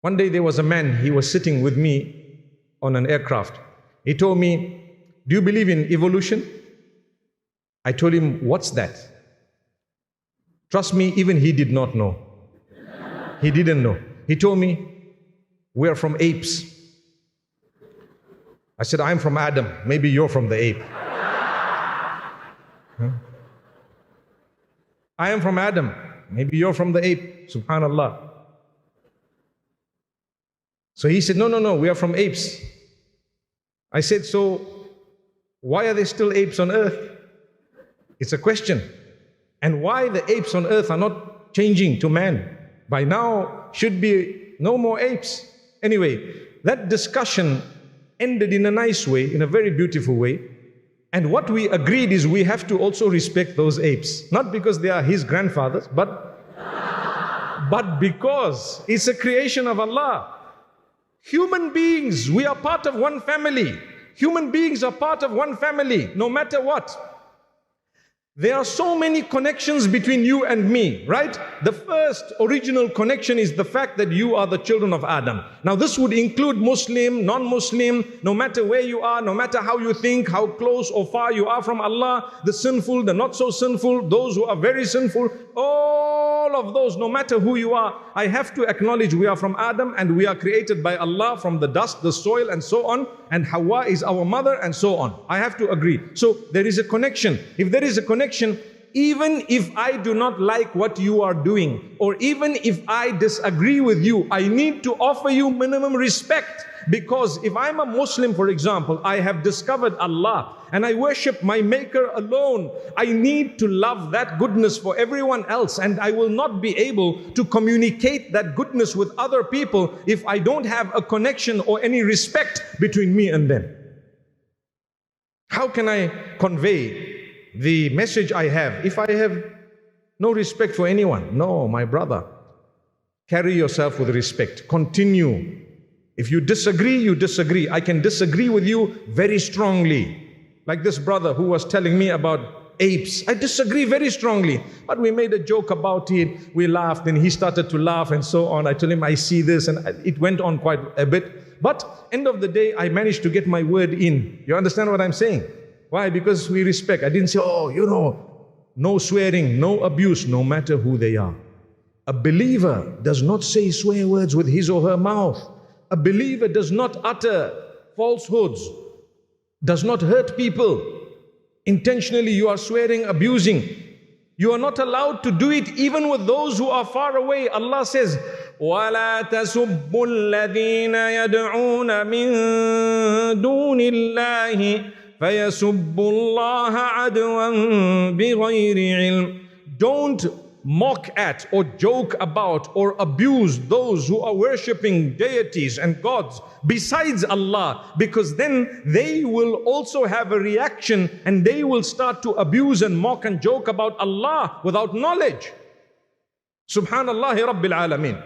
One day there was a man, he was sitting with me on an aircraft. He told me, do you believe in evolution? I told him, what's that? Trust me, even he did not know. He didn't know. He told me, we are from apes. I said, I'm from Adam. Maybe you're from the ape. Huh? I am from Adam. Maybe you're from the ape. Subhanallah. So he said, no, we are from apes. I said, so why are there still apes on earth? It's a question. And why the apes on earth are not changing to man? By now, should be no more apes. Anyway, that discussion ended in a nice way, in a very beautiful way. And what we agreed is we have to also respect those apes. Not because they are his grandfathers, but because it's a creation of Allah. Human beings, we are part of one family. Human beings are part of one family, no matter what. There are so many connections between you and me, right? The first original connection is the fact that you are the children of Adam. Now this would include Muslim, non-Muslim, no matter where you are, no matter how you think, how close or far you are from Allah, the sinful, the not so sinful, those who are very sinful, all of those, no matter who you are, I have to acknowledge we are from Adam and we are created by Allah from the dust, the soil and so on, and Hawa is our mother and so on. I have to agree. So there is a connection. If there is a connection, even if I do not like what you are doing, or even if I disagree with you, I need to offer you minimum respect. Because if I'm a Muslim, for example, I have discovered Allah and I worship my Maker alone, I need to love that goodness for everyone else, and I will not be able to communicate that goodness with other people if I don't have a connection or any respect between me and them. How can I convey the message I have if I have no respect for anyone? No, my brother, carry yourself with respect. Continue. If you disagree, you disagree. I can disagree with you very strongly. Like this brother who was telling me about apes. I disagree very strongly. But we made a joke about it. We laughed and he started to laugh and so on. I told him, I see this, and it went on quite a bit. But end of the day, I managed to get my word in. You understand what I'm saying? Why? Because we respect. I didn't say, no swearing, no abuse, no matter who they are. A believer does not say swear words with his or her mouth. A believer does not utter falsehoods, does not hurt people. Intentionally you are swearing, abusing. You are not allowed to do it even with those who are far away. Allah says, وَلَا تَسُبُّوا الَّذِينَ يَدْعُونَ مِن دُونِ اللَّهِ فَيَسُبُّوا اللَّهَ عَدْوًا بِغَيْرِ عِلْمٍ. Don't mock at or joke about or abuse those who are worshipping deities and gods besides Allah, because then they will also have a reaction and they will start to abuse and mock and joke about Allah without knowledge. Subhanallah Rabbil Alameen.